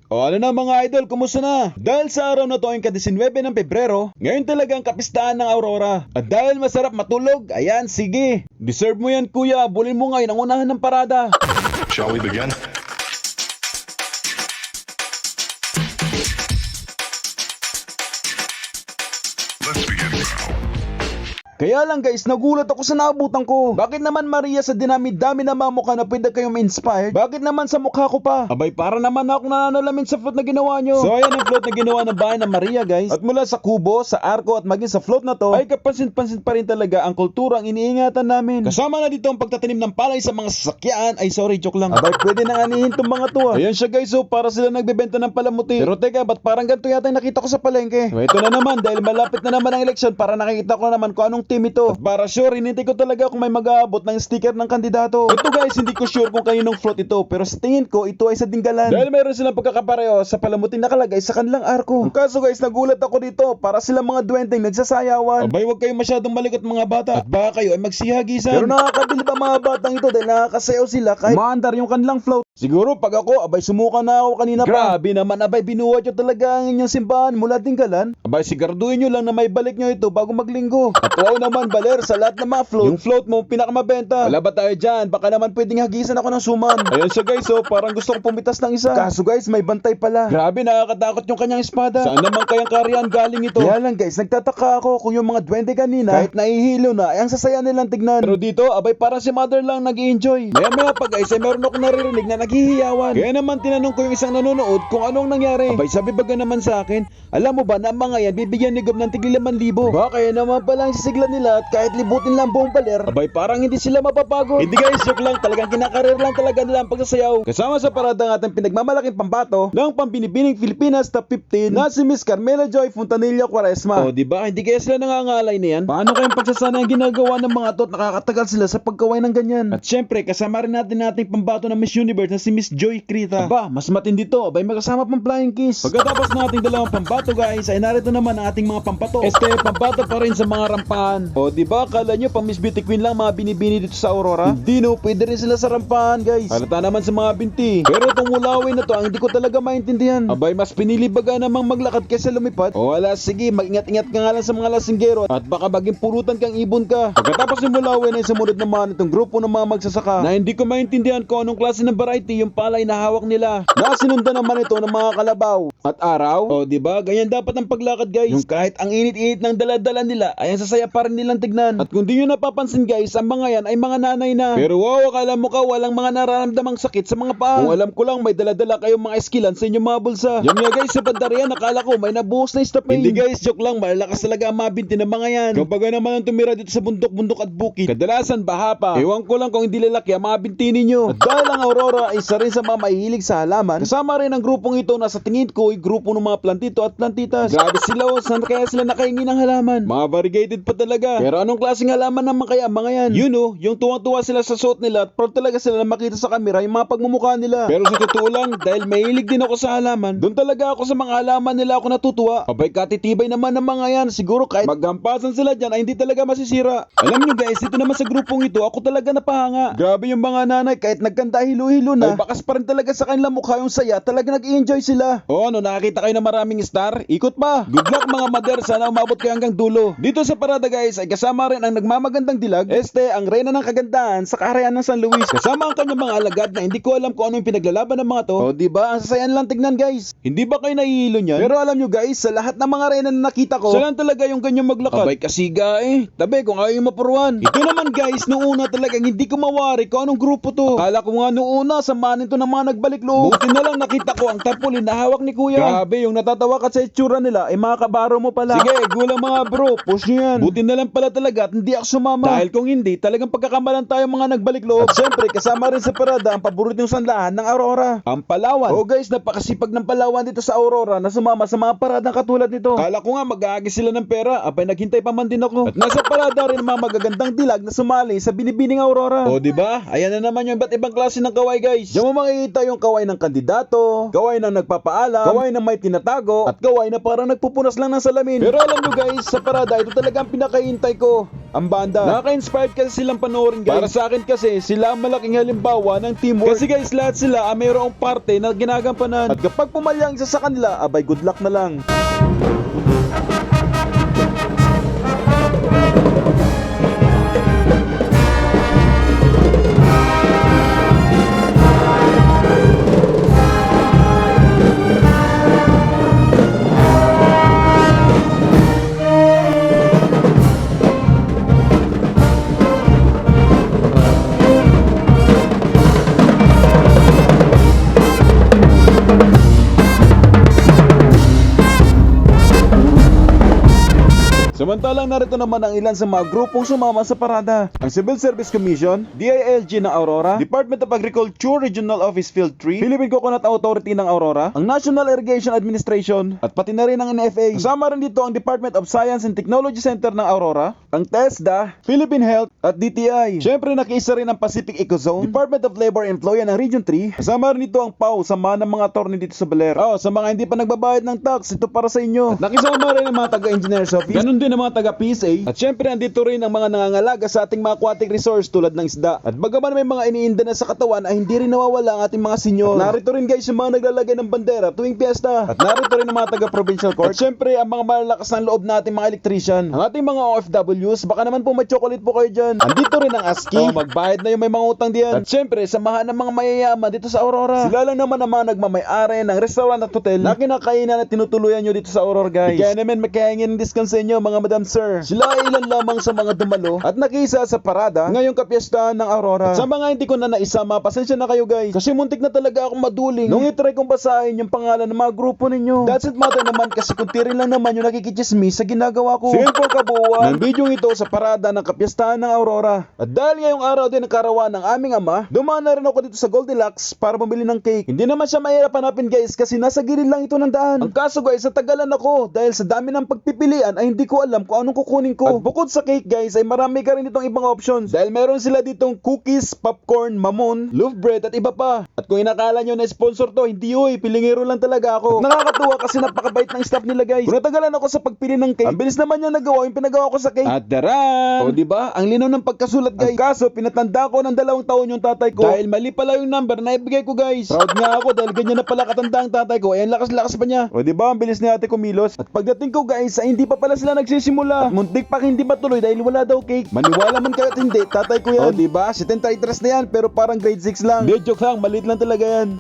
O ano na mga idol, kumusta na? Dahil sa araw na to ay ka-19 ng Pebrero, ngayon talaga ang kapistahan ng Aurora. At dahil masarap matulog, ayan, sige. Deserve mo yan kuya, bulin mo ngayon ang unahan ng parada. Shall we begin? Let's begin now. Kaya lang guys, nagulat ako sa naabutan ko. Bakit naman Maria sa dinami-dami na mamukha na pwede kayong inspired? Bakit naman sa mukha ko pa? Abay, para naman ako nananalamin sa float na ginawa nyo. So ayan ang float na ginawa ng bahay ng Maria guys. At mula sa kubo, sa arko at maging sa float na to, ay kapansin-pansin pa rin talaga ang kulturang iniingatan namin. Kasama na dito ang pagtatanim ng palay sa mga sasakyan. Ay sorry, joke lang. Abay, pwede nang anihin tong mga to ah. Ayan siya guys, so para sila nagbebenta ng palamuti. Pero teka, ba't parang ganito yata yung nakita ko sa palengke? So ito na naman, dahil malapit na naman ang eleksyon, para nakikita ko naman kung anong team ito. At para sure, hinintay ko talaga kung may mag-aabot ng sticker ng kandidato. Ito guys, hindi ko sure kung kaninong float ito, pero sa tingin ko, ito ay sa Dinggalan. Dahil meron silang pagkakapareho sa palamuting nakalagay sa kanilang arko. Ang kaso guys, nagulat ako dito, para silang mga duwending nagsasayawan. Abay, huwag kayong masyadong malikot mga bata. At baka kayo ay magsihagisan. Pero nakakabilib ang mga batang ito dahil nakakasayaw sila kahit maandar yung kanilang float. Siguro pag ako, abay sumuka na ako kanina pa. Grabe naman, abay binuhat nyo talaga ang inyong simbahan mula Dinggalan. Abay siguraduhin nyo lang na may balik nyo ito bago maglinggo. At wow naman Baler, sa lahat ng mga float, yung float mo pinakamabenta. Wala ba tayo dyan? Baka naman pwedeng hagisan ako ng suman. Ayan siya guys, oh, parang gusto kong pumitas ng isa. Kaso guys, may bantay pala. Grabe, nakakatakot yung kanyang espada. Saan naman kayang kariyan galing ito? Kaya lang guys, nagtataka ako kung yung mga duwende kanina, kahit nahihilo na, ay ang sasaya nilang tignan. Pero dito, abay parang si mother lang nag-i-enjoy. Maya pa guys, ay meron ako naririnig na naghihiyawan. Kaya naman tinanong ko yung isang nanonood kung anong nangyari. Abay sabi baga naman sa akin, alam mo ba na ang mga yan bibigyan ni Gob ng tigil 5,000. Baka kaya naman pala ang sisigla nila at kahit libutin lang buong Baler, abay parang hindi sila mapapagod. Hindi guys, joke lang, talagang kinakarir lang talaga nila ang pagsasayaw. Kasama sa parada ng ating pinagmamalaking pambato ng Pambinibining Pilipinas Top 15 na si Miss Carmela Joy Fontanilla Quaresma. O diba, hindi kaya sila nangangalay na yan? Paano kayang pagsasana ang ginagawa ng mga to at nakakatagal sila sa pagkaway ng ganyan? At syempre, kasama rin natin ating pambato ng Miss Universe na si Miss Joy Crita. Aba, mas matindi to, abay magkasama pang flying kiss. Pagkatapos ng ating dalawang pambato guys, ay narito naman ang ating mga pampato. Pambato pa rin sa mga rampahan. O diba, kala nyo pang Miss Beauty Queen lang mga binibini dito sa Aurora? Hindi no, pwede rin sila sa rampahan guys. Halata naman sa mga binti. Pero itong mulawin na to, ang hindi ko talaga maintindihan. Abay, mas pinili baga namang maglakad kaysa lumipad? O wala, sige, mag-ingat-ingat ka nga lang sa mga lasinggero at baka maging pulutan kang ibon ka. Pagkatapos ng mulawin ay sumunod naman itong grupo ng mga magsasaka na hindi ko maintindihan kung anong klase ng variety yung palay na hawak nila. Nasinundan naman ito ng mga kalabaw at araw. O diba, ganyan dapat ang paglakad guys. Yung kahit ang init-init ng daladala nila ay ang sasaya pa rin nilang tignan. At kung di nyo napapansin guys, ang mga yan ay mga nanay na. Pero wow, akala mo ka walang mga nararamdamang sakit sa mga paa. Kung alam ko lang may daladala kayong mga eskilan sa inyong mga bulsa. Yan nga guys, sa bandarian nakala ko may nabuhos na stopin. Hindi guys, joke lang, malalakas talaga ang mga binti ng mga yan. Kapag naman ang tumira dito sa bundok-bundok at bukid, kadalasan baha pa. Ewan ko lang kung hindi lalaki ang mga binti ninyo. At dahil ang Aurora ay isa rin sa mga mahihilig sa halaman, kasama rin ang grupong ito na sa tingin ko ay grupo ng mga plantito at plantitas. Grabe sila o, saan kaya sila nakahingi ng halaman? Mga variegated pa talaga. Pero anong klaseng halaman naman kaya mga yan? You know, yung tuwang-tuwa sila sa suot nila at proud talaga sila na makita sa kamera yung mga pagmumukha nila. Pero sa totoo lang, dahil mahilig din ako sa halaman, doon talaga ako sa mga halaman nila ako natutuwa. Abay katitibay naman ng mga yan, siguro kahit maghampasan sila dyan ay hindi talaga masisira. Alam nyo guys, dito naman sa grupong ito, ako talaga napahanga. Grabe yung mga nanay, kahit nagkanta hilo-hilo na, ay bakas pa rin talaga sa kanilang mukha yung saya, talaga nag-i-enjoy sila. O ano, nakakita kayo ng maraming star? Ikot pa. Good luck mga mother, sana umabot kayo hanggang dulo. Dito sa parada guys, ay kasama rin ang nagmamagandang dilag, ang reyna ng kagandahan sa kaharian ng San Luis. Kasama ang kanyang mga alagad na hindi ko alam kung ano yung pinaglalaban ng mga to. O diba, ang sasayan lang tignan guys. Hindi ba kayo nahihilo niyan? Pero alam nyo guys, sa lahat ng mga reyna na nakita ko, sila talaga yung ganyang maglakad. Abay kasiga eh. Tabi kung ayaw yung mapuruan. Ito naman guys, noong una talagang hindi ko mawari kung anong grupo to. Akala ko nga noong una, samahan ito ng mga nagbalik loob. Buti na lang nakita ko ang tarpaulin na hawak ni kuya. Grabe, yung natatawa ka sa itsura nila ay mga kabaro mo pala. Sige, gulang mga bro, push nyo yan. Buti na lang pala talaga at hindi ako sumama. Dahil kung hindi, talagang pagkakamalan tayo mga nagbalik loob. At syempre, kasama rin sa parada ang paboritong sanlahan ng Aurora, ang Palawan. O guys, napakasipag ng Palawan dito sa Aurora na sumama sa mga paradang katulad nito. Kala ko nga mag-aagis sila ng pera, abay naghintay pa man din ako. At nasa parada rin mga magagandang dilag na sumali sa Binibining Aurora. O diba? Ayan na naman yung iba't ibang klase ng kaway guys. Diyan mo makikita yung kaway ng kandidato, kaway ng nagpapaalam, kaway ng may tinatago, at kaway na parang nagpupunas lang ng salamin. Pero alam nyo guys, sa parada ito talaga ang pinakahintay ko. ang banda. Nakaka-inspired kasi silang panoorin guys. Para sa akin kasi sila ang malaking halimbawa ng teamwork. Kasi guys lahat sila mayroong parte na ginagampanan. At kapag pumalya ang isa sa kanila, abay good luck na lang. Samantalang narito naman ang ilan sa mga grupong sumama sa parada. Ang Civil Service Commission, DILG ng Aurora, Department of Agriculture Regional Office Field 3, Philippine Coconut Authority ng Aurora, ang National Irrigation Administration, at pati na rin ang NFA. Kasama rin dito ang Department of Science and Technology Center ng Aurora, ang TESDA, Philippine Health, at DTI. Siyempre nakiisa rin ang Pacific Ecozone, Department of Labor and Employment ng Region 3. Kasama rin dito ang PAO, sama ng mga attorney dito sa Baler. Sa mga hindi pa nagbabayad ng tax, ito para sa inyo. At nakisama rin ang mga taga-engineers office. Ganun din ang mga taga-PSA. At syempre andito rin ang mga nangangalaga sa ating mga aquatic resource tulad ng isda. At bagaman may mga iniinda na sa katawan ay hindi rin nawawala ang ating mga senyor. At narito rin guys yung mga naglalagay ng bandera tuwing piyesta. At narito rin ang mga taga-provincial court. At syempre ang mga malalakas ng loob nating mga electrician. Ang ating mga OFWs, baka naman po chocolate po kayo dyan. Andito rin ang ASCII. Magbayad na yung may mga utang diyan. At syempre samahan ng mga mayayaman dito sa Aurora. Sila lang naman ang mga nagmamay-ari ng restaurant at hotel na kinakainan at tinutuluyan nyo dito sa Aurora guys. Kaya naman makahingin ng discount sa inyo mga madam sir. Sila ay ilan lamang sa mga dumalo at nakisa sa parada ngayong kapiyastahan ng Aurora. At sa mga hindi ko na naisama, pasensya na kayo guys. Kasi muntik na talaga akong maduling nung itry kong basahin yung pangalan ng mga grupo ninyo. That's it matter naman kasi kunti rin lang naman yung nakikichismis sa ginagawa ko. Sige po kabuuan ng video ito sa parada ng kapiyastahan ng Aurora. At dahil ngayong araw din ang karawan ng aming ama, dumaan na rin ako dito sa Goldilocks para bumili ng cake. Hindi naman siya mahirap hanapin guys kasi nasa gilid lang ito ng daan. Ang kaso guys, sa tagalan ako dahil sa dami ng pagpipilian ay hindi ko alam kung anong kukunin ko. At bukod sa cake guys ay marami ka rin ditong ibang options dahil meron sila ditong cookies, popcorn, mamon, loaf bread at iba pa. At kung inakala nyo na sponsor to, hindi pilingero lang talaga ako. At nakakatuwa kasi napakabait ng staff nila guys. Kung natagalan ako sa pagpili ng cake, ang bilis naman niya nagawa yung pinagawa ko sa cake. At daran! O diba? Ang linaw ng pagkasulat guys. Ang kaso pinatanda ko ng 2 taon yung tatay ko dahil mali pala yung number na ibigay ko guys. Proud nga ako dahil ganyan na pala katanda ang tatay ko. Ayan lakas-lakas pa niya. O diba? Ang bilis ni ate kumilos. At pagdating ko guys ay hindi pa pala sila nagsisimula. At muntik pa hindi matuloy dahil wala daw cake. Maniwala man kayo at hindi, tatay ko yan. O diba? Si 10 na yan pero parang grade 6 lang. Hindi, joke lang, maliit lang talaga yan.